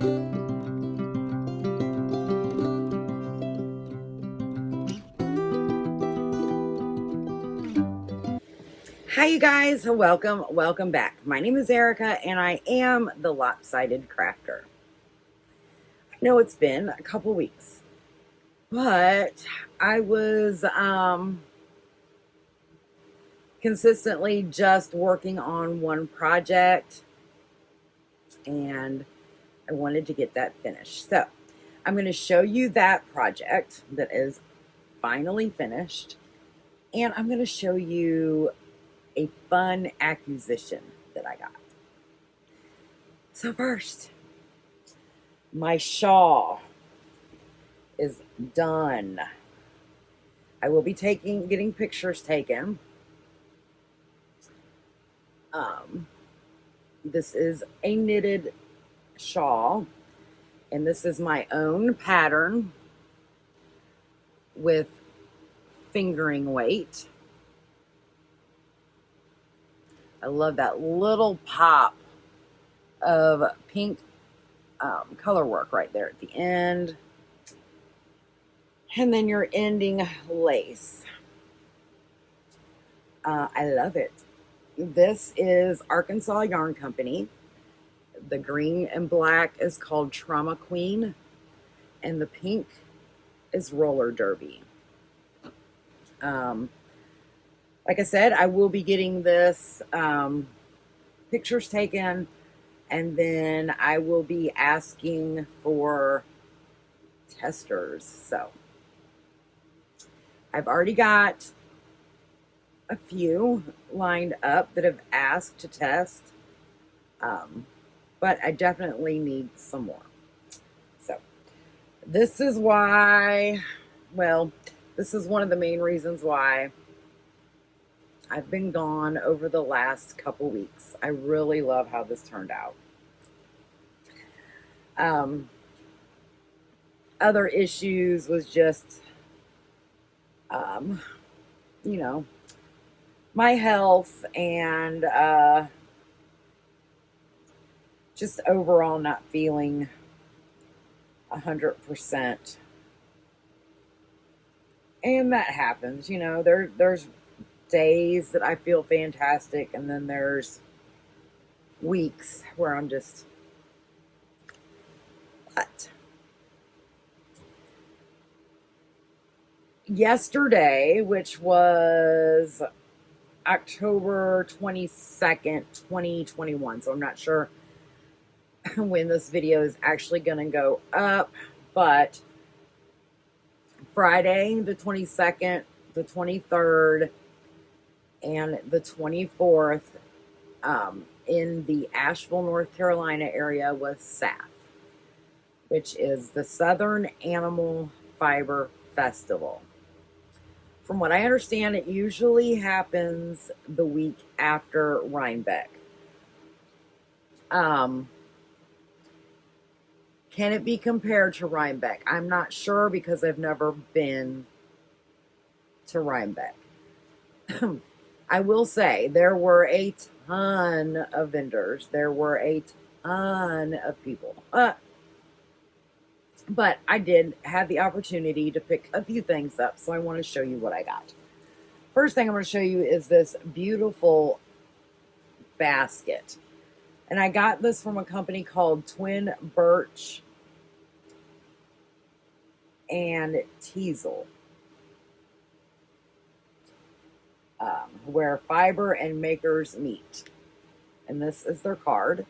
Hi you guys, welcome back. My name is Erica and I am the Lopsided Crafter. I know it's been a couple weeks, but I was consistently just working on one project and I wanted to get that finished. So I'm going to show you that project that is finally finished, and I'm going to show you a fun acquisition that I got. So first, my shawl is done. I will be getting pictures taken. This is a knitted shawl, and this is my own pattern with fingering weight. I love that little pop of pink color work right there at the end. And then your ending lace. I love it. This is Arkansas Yarn Company. The green and black is called Trauma Queen, and the pink is Roller Derby. Like I said, I will be getting this pictures taken, and then I will be asking for testers. So I've already got a few lined up that have asked to test, but I definitely need some more. So this is why, well, this is one of the main reasons why I've been gone over the last couple weeks. I really love how this turned out. Other issues was just, you know, my health and just overall not feeling 100%. And that happens, you know, there's days that I feel fantastic, and then there's weeks where I'm just, what? Yesterday, which was October 22nd, 2021, so I'm not sure when this video is actually going to go up, but Friday the 22nd, the 23rd, and the 24th in the Asheville, North Carolina area was SAFF, which is the Southern Animal Fiber Festival. From what I understand, it usually happens the week after Rhinebeck. Can it be compared to Rhinebeck? I'm not sure because I've never been to Rhinebeck. I will say there were a ton of vendors. There were a ton of people. But I did have the opportunity to pick a few things up, so I want to show you what I got. First thing I'm going to show you is this beautiful basket. And I got this from a company called Twin Birch and Teasel. Where fiber and makers meet. And this is their card.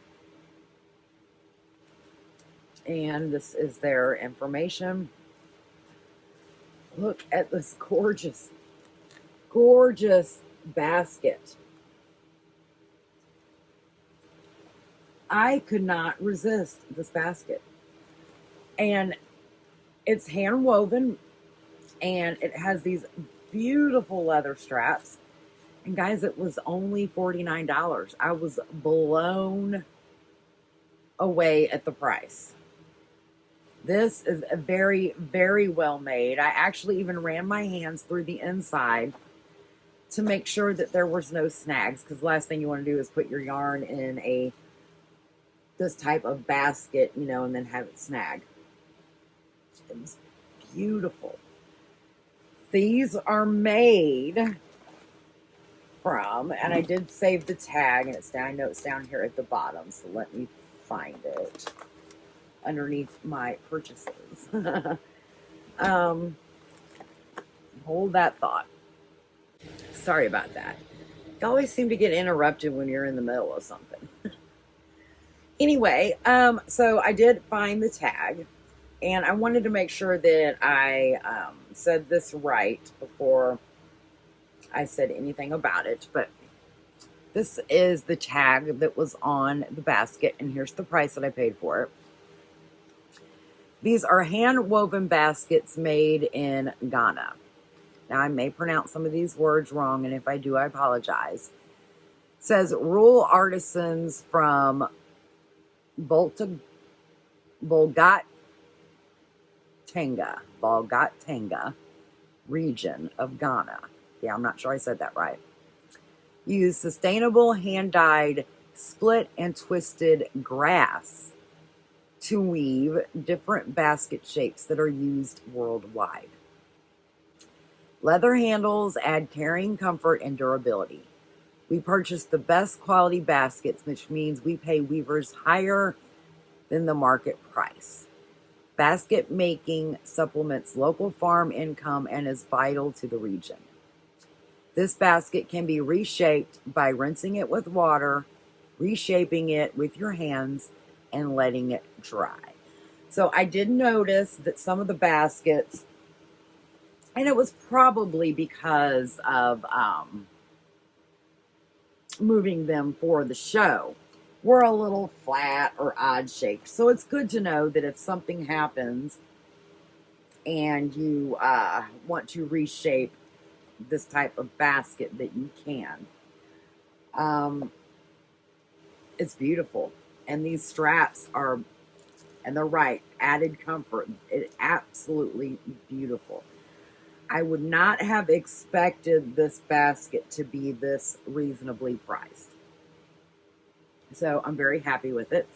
And this is their information. Look at this gorgeous, gorgeous basket. I could not resist this basket. And it's hand woven, and it has these beautiful leather straps. And guys, it was only $49. I was blown away at the price. This is a very, very well made. I actually even ran my hands through the inside to make sure that there was no snags, because the last thing you want to do is put your yarn in a this type of basket, you know, and then have it snag. It was beautiful. These are made from, and I did save the tag, and it's down, I know it's down here at the bottom, so let me find it underneath my purchases. Hold that thought. Sorry about that. You always seem to get interrupted when you're in the middle of something. Anyway, so I did find the tag, and I wanted to make sure that I said this right before I said anything about it. But this is the tag that was on the basket, and here's the price that I paid for it. These are hand-woven baskets made in Ghana. Now, I may pronounce some of these words wrong, and if I do, I apologize. It says rural artisans from Bolgatanga region of Ghana. Yeah, I'm not sure I said that right. Use sustainable hand-dyed split and twisted grass to weave different basket shapes that are used worldwide. Leather handles add carrying comfort and durability. We purchase the best quality baskets, which means we pay weavers higher than the market price. Basket making supplements local farm income and is vital to the region. This basket can be reshaped by rinsing it with water, reshaping it with your hands, and letting it dry. So I did notice that some of the baskets, and it was probably because of moving them for the show, were a little flat or odd shaped. So it's good to know that if something happens and you want to reshape this type of basket, that you can. It's beautiful. And these straps are, and they're right, added comfort. It's absolutely beautiful. I would not have expected this basket to be this reasonably priced. So I'm very happy with it.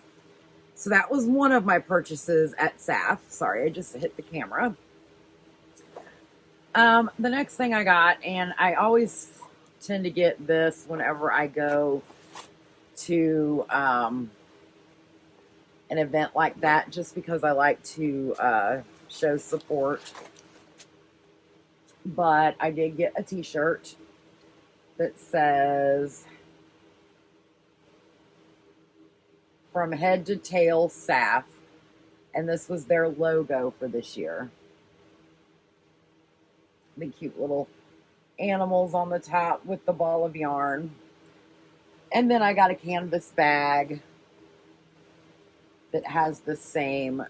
So that was one of my purchases at SAFF. Sorry, I just hit the camera. The next thing I got, and I always tend to get this whenever I go to an event like that, just because I like to show support. But I did get a t-shirt that says "From Head to Tail SAFF," and this was their logo for this year. The cute little animals on the top with the ball of yarn. And then I got a canvas bag that has the same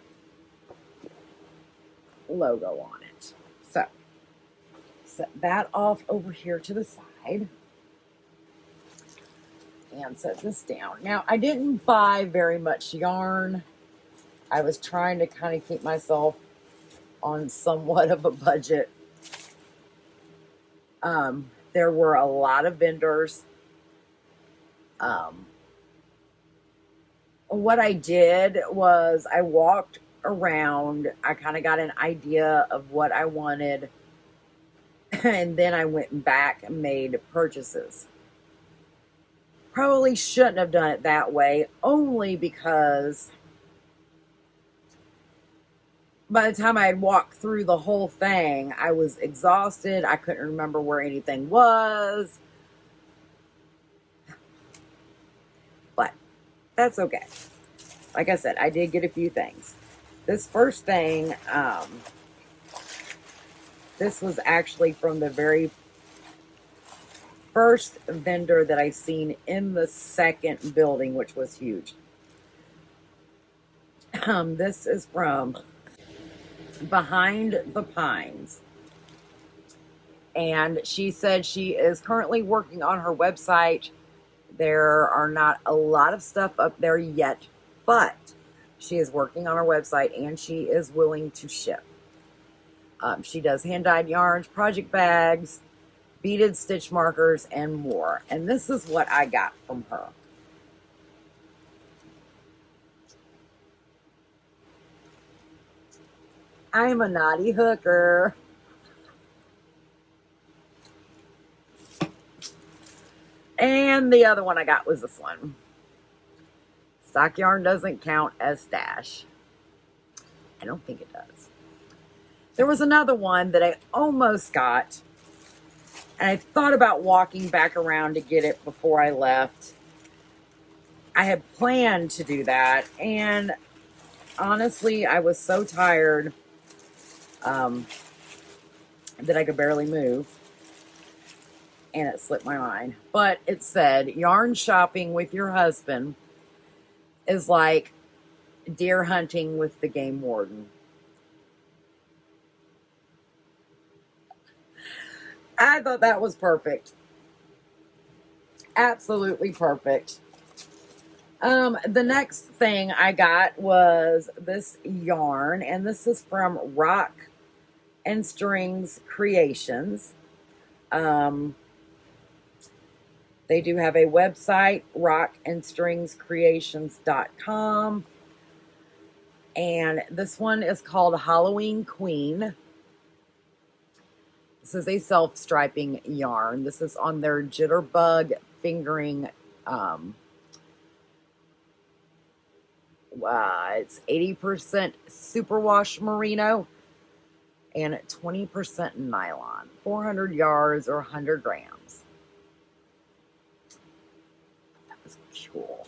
logo on it. So, set that off over here to the side. And set this down. Now, I didn't buy very much yarn. I was trying to kind of keep myself on somewhat of a budget. There were a lot of vendors. What I did was I walked around. I kind of got an idea of what I wanted. And then I went back and made purchases. Probably shouldn't have done it that way, only because by the time I had walked through the whole thing, I was exhausted. I couldn't remember where anything was. But that's okay. Like I said, I did get a few things. This first thing, this was actually from the very first vendor that I seen in the second building, which was huge. This is from Behind the Pines. And she said she is currently working on her website. There are not a lot of stuff up there yet, but she is working on her website and she is willing to ship. She does hand-dyed yarns, project bags, beaded stitch markers, and more. And this is what I got from her. I'm a naughty hooker. And the other one I got was this one. Stock yarn doesn't count as stash. I don't think it does. There was another one that I almost got, and I thought about walking back around to get it before I left. I had planned to do that, and honestly, I was so tired that I could barely move, and it slipped my mind. But it said, yarn shopping with your husband is like deer hunting with the game warden. I thought that was perfect. Absolutely perfect. The next thing I got was this yarn, and this is from Rock and Strings Creations. They do have a website, rockandstringscreations.com. And this one is called Halloween Queen. This is a self-striping yarn. This is on their Jitterbug fingering. It's 80% superwash merino and 20% nylon. 400 yards or 100 grams. That was cool.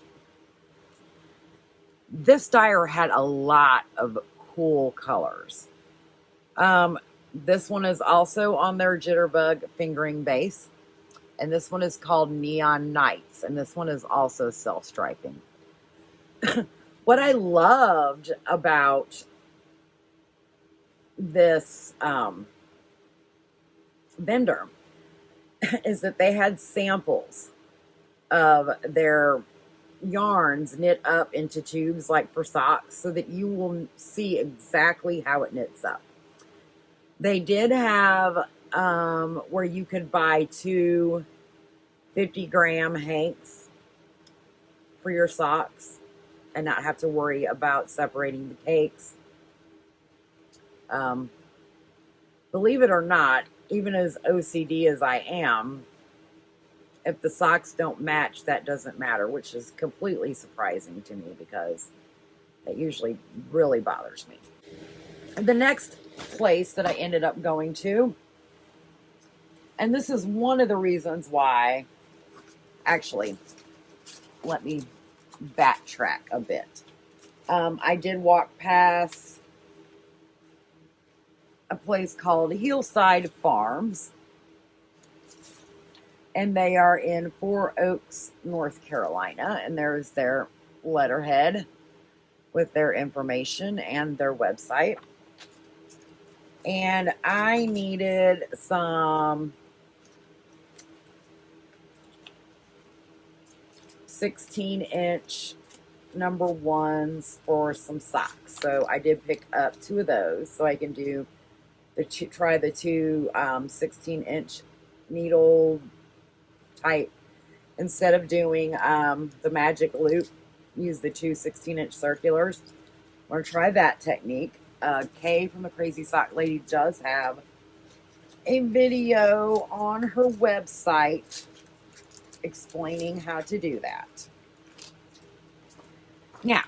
This dyer had a lot of cool colors. This one is also on their Jitterbug fingering base. And this one is called Neon Nights. And this one is also self-striping. What I loved about this vendor is that they had samples of their yarns knit up into tubes like for socks so that you will see exactly how it knits up. They did have where you could buy 2 50-gram hanks for your socks and not have to worry about separating the cakes. Believe it or not, even as OCD as I am, if the socks don't match, that doesn't matter, which is completely surprising to me because that usually really bothers me. The next place that I ended up going to, and this is one of the reasons why, actually, let me backtrack a bit. I did walk past a place called Hillside Farms, and they are in 4 Oaks, North Carolina, and there's their letterhead with their information and their website. And I needed some 16-inch number ones for some socks. So I did pick up 2 of those so I can do try the 2 16-inch needle type instead of doing the magic loop. Use the 2 16-inch circulars. I'm going to try that technique. Kay from the Crazy Sock Lady does have a video on her website explaining how to do that. Now,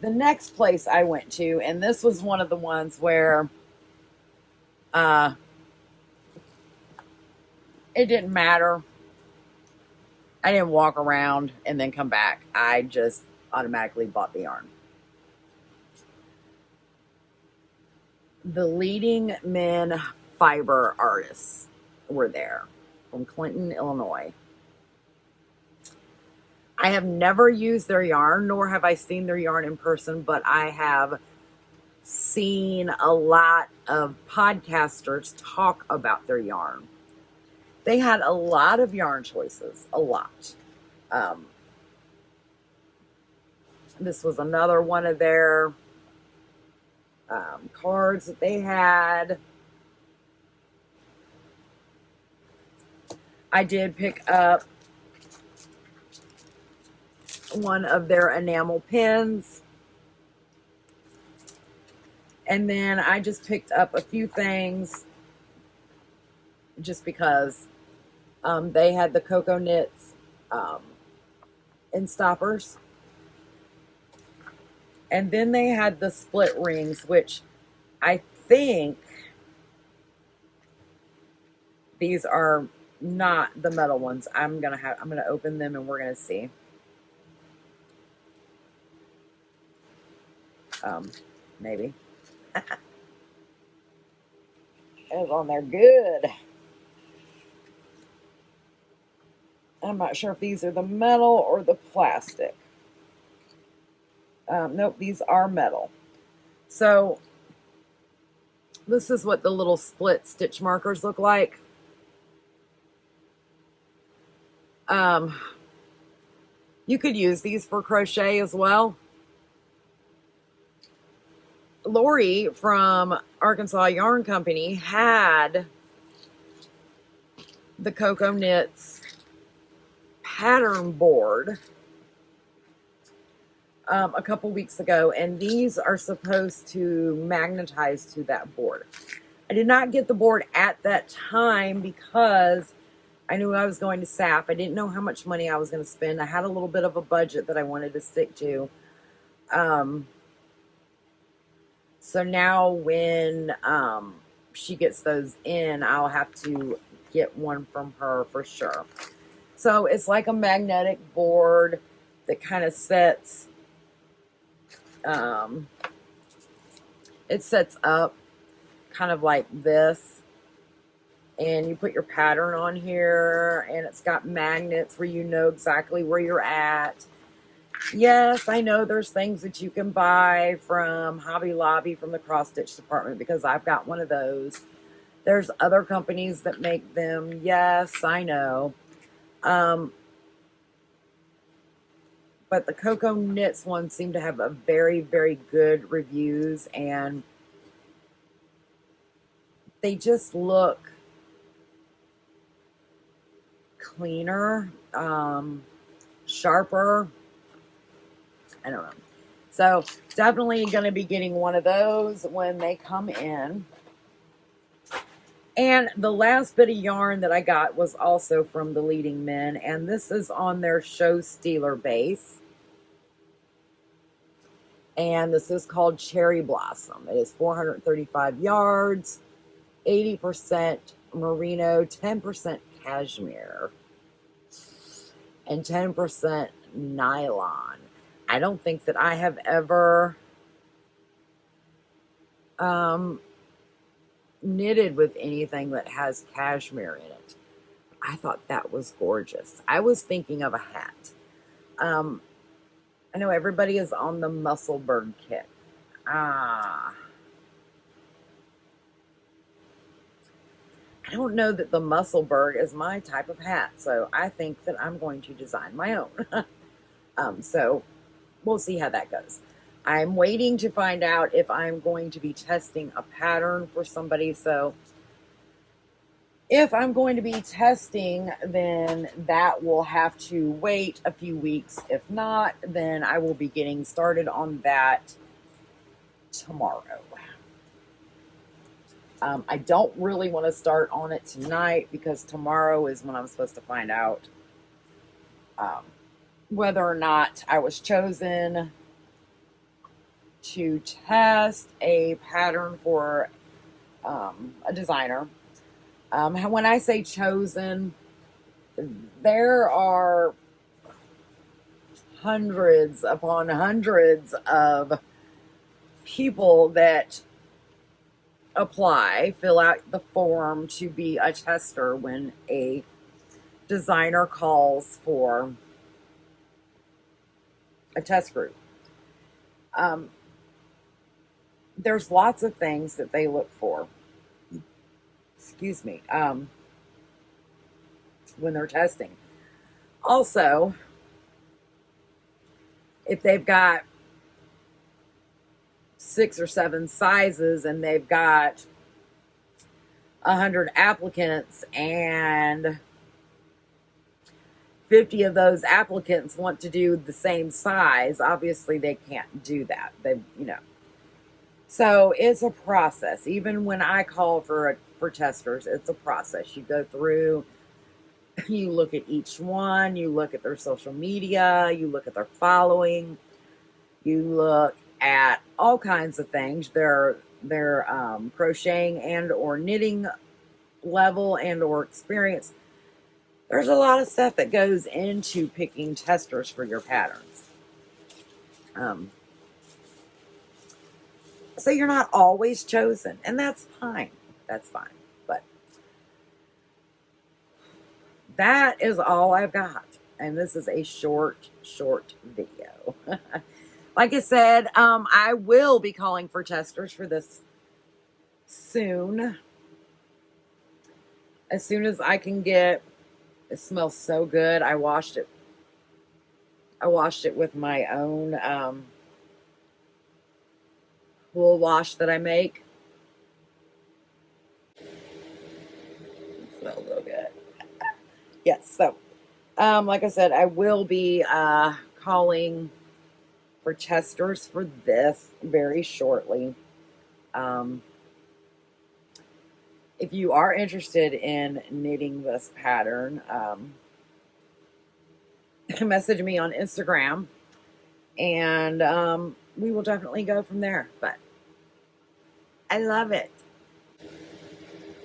the next place I went to, and this was one of the ones where it didn't matter. I didn't walk around and then come back. I just automatically bought the yarn. The leading men fiber artists were there from Clinton, Illinois. I have never used their yarn, nor have I seen their yarn in person, but I have seen a lot of podcasters talk about their yarn. They had a lot of yarn choices, a lot. This was another one of their cards that they had. I did pick up one of their enamel pins. And then I just picked up a few things just because they had the cocoa knits in stoppers. And then they had the split rings, which I think these are not the metal ones. I'm gonna open them and we're gonna see. Maybe. It's on there good. I'm not sure if these are the metal or the plastic. Nope, these are metal. So this is what the little split stitch markers look like. You could use these for crochet as well. Lori from Arkansas Yarn Company had the Cocoa Knits pattern board a couple weeks ago, and these are supposed to magnetize to that board. I did not get the board at that time because I knew I was going to SAFF. I didn't know how much money I was going to spend. I had a little bit of a budget that I wanted to stick to. So now when she gets those in, I'll have to get one from her for sure. So it's like a magnetic board that kind of sets, it sets up kind of like this. And you put your pattern on here, and it's got magnets where you know exactly where you're at. Yes, I know there's things that you can buy from Hobby Lobby from the cross stitch department because I've got one of those. There's other companies that make them. Yes, I know. But the Cocoa Knits ones seem to have a very, very good reviews, and they just look cleaner, sharper. I don't know. So definitely going to be getting one of those when they come in. And the last bit of yarn that I got was also from the Leading Men, and this is on their Show Stealer base. And this is called Cherry Blossom. It is 435 yards, 80% merino, 10% cashmere, and 10% nylon. I don't think that I have ever knitted with anything that has cashmere in it. I thought that was gorgeous. I was thinking of a hat. I know everybody is on the Musselburgh kit. I don't know that the Musselburgh is my type of hat, so I think that I'm going to design my own. So we'll see how that goes. I'm waiting to find out if I'm going to be testing a pattern for somebody. So if I'm going to be testing, then that will have to wait a few weeks. If not, then I will be getting started on that tomorrow. I don't really want to start on it tonight because tomorrow is when I'm supposed to find out whether or not I was chosen to test a pattern for a designer. When I say chosen, there are hundreds upon hundreds of people that apply, fill out the form to be a tester when a designer calls for a test group. There's lots of things that they look for. Excuse me. When they're testing. Also, if they've got 6 or 7 sizes and they've got 100 applicants and 50 of those applicants want to do the same size, obviously they can't do that. So it's a process. Even when I call for testers, it's a process. You go through, you look at each one, you look at their social media, you look at their following, you look at all kinds of things, their crocheting and or knitting level and or experience. There's a lot of stuff that goes into picking testers for your patterns. So you're not always chosen, and that's fine. That's fine. But that is all I've got. And this is a short video. Like I said, I will be calling for testers for this soon. As soon as I can get, it smells so good. I washed it with my own wool wash that I make. It smells so good. Yes, so like I said, I will be calling for testers for this very shortly. If you are interested in knitting this pattern, message me on Instagram, and we will definitely go from there. But I love it.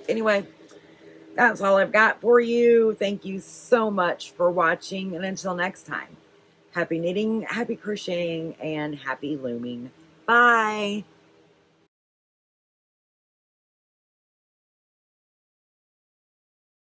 Anyway, that's all I've got for you. Thank you so much for watching, and until next time, happy knitting, happy crocheting, and happy looming. Bye.